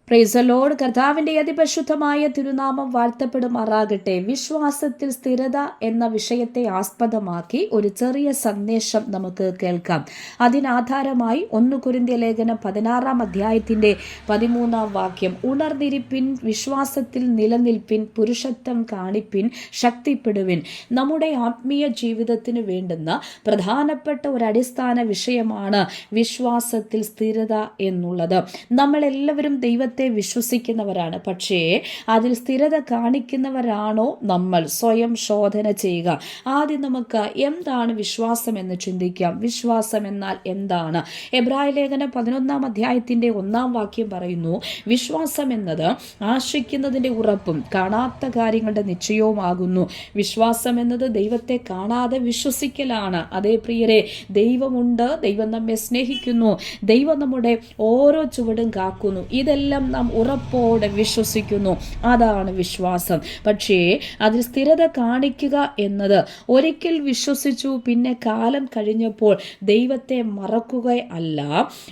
Praise the Lord. കർത്താവിന്റെ അതിപരിശുദ്ധമായ തിരുനാമം വാഴ്ത്തപ്പെടുമാറാകട്ടെ. വിശ്വാസത്തിൽ സ്ഥിരത എന്ന വിഷയത്തെ ആസ്പദമാക്കി ഒരു ചെറിയ സന്ദേശം നമുക്ക് കേൾക്കാം. അതിനാധാരമായി 1 കൊരിന്ത്യർ ലേഖനം 16 അധ്യായത്തിന്റെ 13 വാക്യം, ഉണർന്നിരിപ്പിൻ, വിശ്വാസത്തിൽ നിലനിൽപ്പിൻ, പുരുഷത്വം കാണിപ്പിൻ, ശക്തിപ്പെടുവിൻ. നമ്മുടെ ആത്മീയ ജീവിതത്തിന് വേണ്ടുന്ന പ്രധാനപ്പെട്ട ഒരു അടിസ്ഥാന വിഷയമാണ് വിശ്വാസത്തിൽ സ്ഥിരത എന്നുള്ളത്. നമ്മളെല്ലാവരും ദൈവത്തെ വിശ്വസിക്കുന്നവരാണ്. പക്ഷേ അതിൽ സ്ഥിരത കാണിക്കുന്നവരാണോ നമ്മൾ? സ്വയം ശോധന ചെയ്യുക. ആദ്യം നമുക്ക് എന്താണ് വിശ്വാസം എന്ന് ചിന്തിക്കാം. വിശ്വാസം എന്നാൽ എന്താണ്? എബ്രായ ലേഖനം 11 അധ്യായത്തിന്റെ 1 വാക്യം പറയുന്നു, വിശ്വാസം എന്നത് ആശിക്കുന്നതിന്റെ ഉറപ്പും കാണാത്ത കാര്യങ്ങളുടെ നിശ്ചയവുമാകുന്നു. വിശ്വാസം എന്നത് ദൈവത്തെ കാണാതെ വിശ്വസിക്കലാണ്. അതേ പ്രിയരെ, ദൈവമുണ്ട്, ദൈവം നമ്മെ സ്നേഹിക്കുന്നു, ദൈവം നമ്മുടെ ഓരോ ചുവടും കാക്കുന്നു. ഇതെല്ലാം നാം ഉറപ്പോടെ വിശ്വസിക്കുന്നു. അതാണ് വിശ്വാസം. പക്ഷേ അതിൽ സ്ഥിരത കാണിക്കുക എന്നത്, ഒരിക്കൽ വിശ്വസിച്ചു പിന്നെ കാലം കഴിഞ്ഞപ്പോൾ ദൈവത്തെ മറക്കുക അല്ല,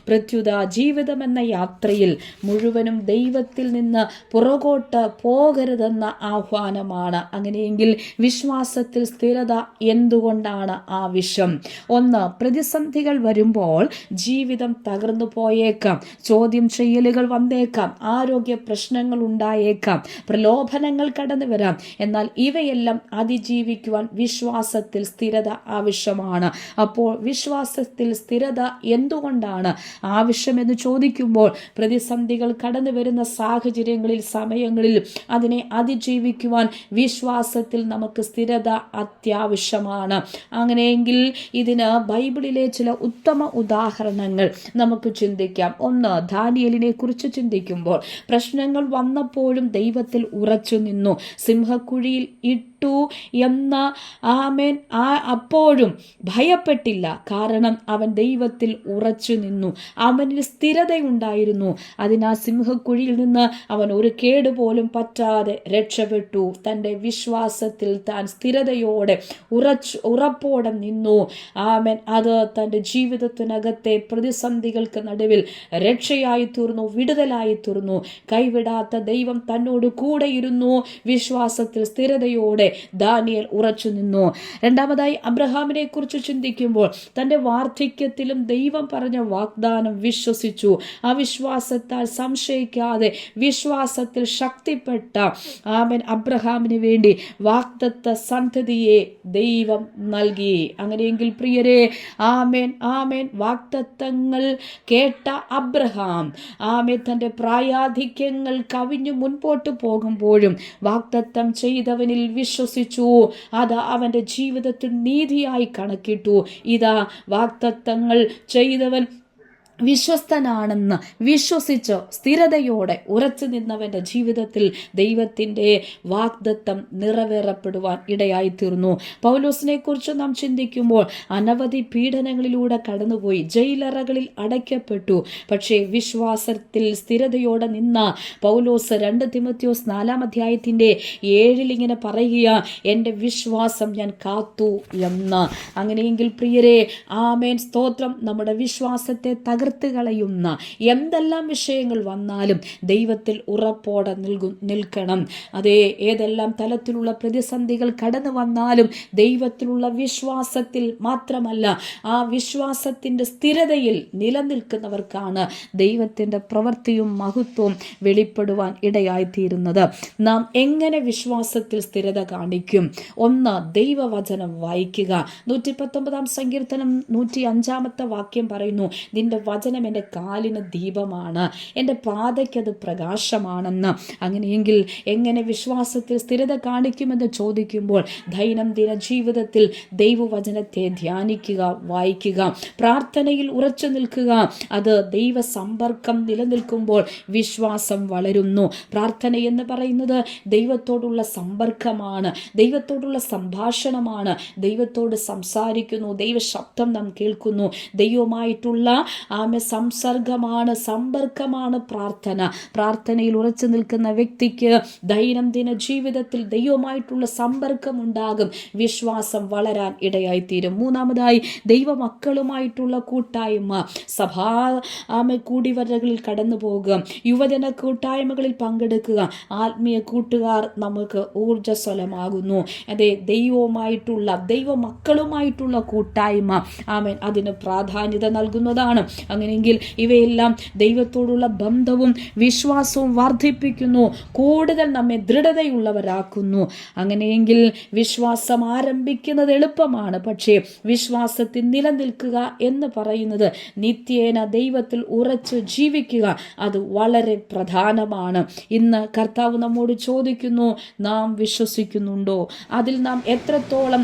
പ്രത്യുത ജീവിതം എന്ന യാത്രയിൽ മുഴുവനും ദൈവത്തിൽ നിന്ന് പുറകോട്ട് പോകരുതെന്ന ആഹ്വാനമാണ്. അങ്ങനെയെങ്കിൽ വിശ്വാസത്തിൽ സ്ഥിരത എന്തുകൊണ്ടാണ് ആവശ്യം? 1, പ്രതിസന്ധികൾ വരുമ്പോൾ ജീവിതം തകർന്നു പോയേക്കാം, ചോദ്യം ചെയ്യലുകൾ വന്നേക്കാം, ആരോഗ്യ പ്രശ്നങ്ങൾ ഉണ്ടായേക്കാം, പ്രലോഭനങ്ങൾ കടന്നു വരാം. എന്നാൽ ഇവയെല്ലാം അതിജീവിക്കുവാൻ വിശ്വാസത്തിൽ സ്ഥിരത ആവശ്യമാണ്. അപ്പോൾ വിശ്വാസത്തിൽ സ്ഥിരത എന്തുകൊണ്ടാണ് ആവശ്യമെന്ന് ചോദിക്കുമ്പോൾ, പ്രതിസന്ധികൾ കടന്നു വരുന്ന സാഹചര്യങ്ങളിൽ, സമയങ്ങളിൽ അതിനെ അതിജീവിക്കുവാൻ വിശ്വാസത്തിൽ നമുക്ക് സ്ഥിരത അത്യാവശ്യമാണ്. അങ്ങനെയെങ്കിൽ ഇതിന് ബൈബിളിലെ ചില ഉത്തമ ഉദാഹരണങ്ങൾ നമുക്ക് ചിന്തിക്കാം. 1, ദാനിയേലിനെ കുറിച്ച് ചിന്തിക്കുമ്പോൾ, പ്രശ്നങ്ങൾ വന്നപ്പോഴും ദൈവത്തിൽ ഉറച്ചു നിന്നു. സിംഹക്കുഴിയിൽ ഇട്ടു എന്ന ആമേൻ അപ്പോഴും ഭയപ്പെട്ടില്ല. കാരണം അവൻ ദൈവത്തിൽ ഉറച്ചു നിന്നു. അവനിൽ സ്ഥിരതയുണ്ടായിരുന്നു. അതിനാൽ സിംഹക്കുഴിയിൽ നിന്ന് അവൻ ഒരു കേടുപോലും പറ്റാതെ രക്ഷപ്പെട്ടു. തൻ്റെ വിശ്വാസത്തിൽ താൻ സ്ഥിരതയോടെ ഉറപ്പോടെ നിന്നു. ആമേൻ അത് തൻ്റെ ജീവിതത്തിനകത്തെ പ്രതിസന്ധികൾക്ക് നടുവിൽ രക്ഷയായി തീർന്നു, വിടുതലായി തീർന്നു. കൈവിടാത്ത ദൈവം തന്നോട് കൂടെ ഇരുന്നു. വിശ്വാസത്തിൽ സ്ഥിരതയോടെ ദാനിയേൽ ഉറച്ചു നിന്നു. 2, അബ്രഹാമിനെ കുറിച്ച് ചിന്തിക്കുമ്പോൾ, തൻ്റെ വാർദ്ധക്യത്തിലും ദൈവം പറഞ്ഞ വാഗ്ദാനം വിശ്വസിച്ചു. അവിശ്വാസത്താൽ സംശയിക്കാതെ വിശ്വാസത്തിൽ ശക്തിപ്പെട്ട ആമേൻ അബ്രഹാമിന് വേണ്ടി വാഗ്ദത്ത സന്തതിയെ ദൈവം നൽകി. അങ്ങനെയെങ്കിൽ പ്രിയരെ, ആമേൻ ആമേൻ വാഗ്ദത്തങ്ങൾ കേട്ട അബ്രഹാം ആമേൻ തൻ്റെ പ്രായാധിക്യങ്ങൾ കവിഞ്ഞു മുൻപോട്ട് പോകുമ്പോഴും വാഗ്ദത്തം ചെയ്തവനിൽ വിശ്വസിച്ചു. അത് അവൻ്റെ ജീവിതത്തിൽ നീതിയായി കണക്കിട്ടു. ഇതാ വാഗ്ദത്തങ്ങൾ ചെയ്തവൻ വിശ്വസ്തനാണെന്ന് വിശ്വസിച്ച് സ്ഥിരതയോടെ ഉറച്ചു നിന്നവൻ്റെ ജീവിതത്തിൽ ദൈവത്തിൻ്റെ വാഗ്ദത്തം നിറവേറപ്പെടുവാൻ ഇടയായിത്തീർന്നു. പൗലോസിനെ കുറിച്ച് നാം ചിന്തിക്കുമ്പോൾ, അനവധി പീഡനങ്ങളിലൂടെ കടന്നുപോയി, ജയിലറകളിൽ അടയ്ക്കപ്പെട്ടു. പക്ഷേ വിശ്വാസത്തിൽ സ്ഥിരതയോടെ നിന്ന പൗലോസ് 2 തിമോഥെയോസ് 4 അധ്യായത്തിന്റെ 7 ഇങ്ങനെ പറയുക, എൻ്റെ വിശ്വാസം ഞാൻ കാത്തു എന്ന്. അങ്ങനെയെങ്കിൽ പ്രിയരെ, ആമേൻ സ്തോത്രം, നമ്മുടെ വിശ്വാസത്തെ തകർത്ത് കളയുന്ന എന്തെല്ലാം വിഷയങ്ങൾ വന്നാലും ദൈവത്തിൽ ഉറപ്പോടെ നിൽക്കണം. അതേ, ഏതെല്ലാം തലത്തിലുള്ള പ്രതിസന്ധികൾ കടന്നു വന്നാലും ദൈവത്തിലുള്ള വിശ്വാസത്തിൽ മാത്രമല്ല, ആ വിശ്വാസത്തിൻ്റെ സ്ഥിരതയിൽ നിലനിൽക്കുന്നവർക്കാണ് ദൈവത്തിൻ്റെ പ്രവൃത്തിയും മഹത്വവും വെളിപ്പെടുവാൻ ഇടയായിത്തീരുന്നത്. നാം എങ്ങനെ വിശ്വാസത്തിൽ സ്ഥിരത കാണിക്കും? 1, ദൈവവചനം വായിക്കുക. 119 സങ്കീർത്തനം 105 വാക്യം പറയുന്നു, നിന്റെ വചനം എൻ്റെ കാലിന് ദീപമാണ്, എൻ്റെ പാതയ്ക്കത് പ്രകാശമാണെന്ന്. അങ്ങനെയെങ്കിൽ എങ്ങനെ വിശ്വാസത്തിൽ സ്ഥിരത കാണിക്കുമെന്ന് ചോദിക്കുമ്പോൾ, ദൈനംദിന ജീവിതത്തിൽ ദൈവവചനത്തെ ധ്യാനിക്കുക, വായിക്കുക, പ്രാർത്ഥനയിൽ ഉറച്ചു നിൽക്കുക. അത് ദൈവ സമ്പർക്കം നിലനിൽക്കുമ്പോൾ വിശ്വാസം വളരുന്നു. പ്രാർത്ഥന എന്ന് പറയുന്നത് ദൈവത്തോടുള്ള സമ്പർക്കമാണ്, ദൈവത്തോടുള്ള സംഭാഷണമാണ്. ദൈവത്തോട് സംസാരിക്കുന്നു, ദൈവ ശബ്ദം നാം കേൾക്കുന്നു, ദൈവമായിട്ടുള്ള സംസർഗമാണ്, സമ്പർക്കമാണ് പ്രാർത്ഥനയിൽ ഉറച്ചു നിൽക്കുന്ന വ്യക്തിക്ക് ദൈനംദിന ജീവിതത്തിൽ ദൈവമായിട്ടുള്ള സമ്പർക്കം ഉണ്ടാകും, വിശ്വാസം വളരാൻ ഇടയായിത്തീരും. മൂന്നാമതായി ദൈവമക്കളുമായിട്ടുള്ള കൂട്ടായ്മ, സഭാ കൂടിവരകളിൽ കടന്നു പോകുക, യുവജന കൂട്ടായ്മകളിൽ പങ്കെടുക്കുക. ആത്മീയ കൂട്ടുകാർ നമുക്ക് ഊർജ്ജസ്വലമാകുന്നു. അതെ, ദൈവമക്കളുമായിട്ടുള്ള കൂട്ടായ്മ അതിന് പ്രാധാന്യത നൽകുന്നതാണ്. അങ്ങനെയെങ്കിൽ ഇവയെല്ലാം ദൈവത്തോടുള്ള ബന്ധവും വിശ്വാസവും വർദ്ധിപ്പിക്കുന്നു, കൂടുതൽ നമ്മെ ദൃഢതയുള്ളവരാക്കുന്നു. അങ്ങനെയെങ്കിൽ വിശ്വാസം ആരംഭിക്കുന്നത് എളുപ്പമാണ്, പക്ഷേ വിശ്വാസത്തിൽ നിലനിൽക്കുക എന്ന് പറയുന്നത് നിത്യേന ദൈവത്തിൽ ഉറച്ചു ജീവിക്കുക, അത് വളരെ പ്രധാനമാണ്. ഇന്ന് കർത്താവ് നമ്മോട് ചോദിക്കുന്നു, നാം വിശ്വസിക്കുന്നുണ്ടോ? അതിൽ നാം എത്രത്തോളം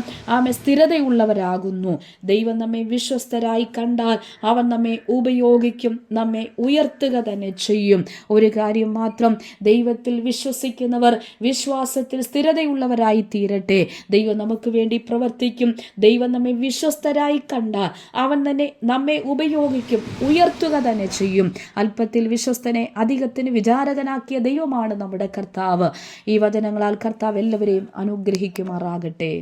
സ്ഥിരതയുള്ളവരാകുന്നു? ദൈവം നമ്മെ വിശ്വസ്തരായി കണ്ടാൽ അവൻ നമ്മെ ഉപയോഗിക്കും, നമ്മെ ഉയർത്തുക തന്നെ ചെയ്യും. ഒരു കാര്യം മാത്രം, ദൈവത്തിൽ വിശ്വസിക്കുന്നവർ വിശ്വാസത്തിൽ സ്ഥിരതയുള്ളവരായി തീരട്ടെ. ദൈവം നമുക്ക് വേണ്ടി പ്രവർത്തിക്കും. ദൈവം നമ്മെ വിശ്വസ്തരായി കണ്ടാൽ അവൻ തന്നെ നമ്മെ ഉപയോഗിക്കും, ഉയർത്തുക തന്നെ ചെയ്യും. അല്പത്തിൽ വിശ്വസ്തനെ അധികത്തിന് വിചാരകനാക്കിയ ദൈവമാണ് നമ്മുടെ കർത്താവ്. ഈ വചനങ്ങളാൽ കർത്താവ് എല്ലാവരെയും അനുഗ്രഹിക്കുമാറാകട്ടെ.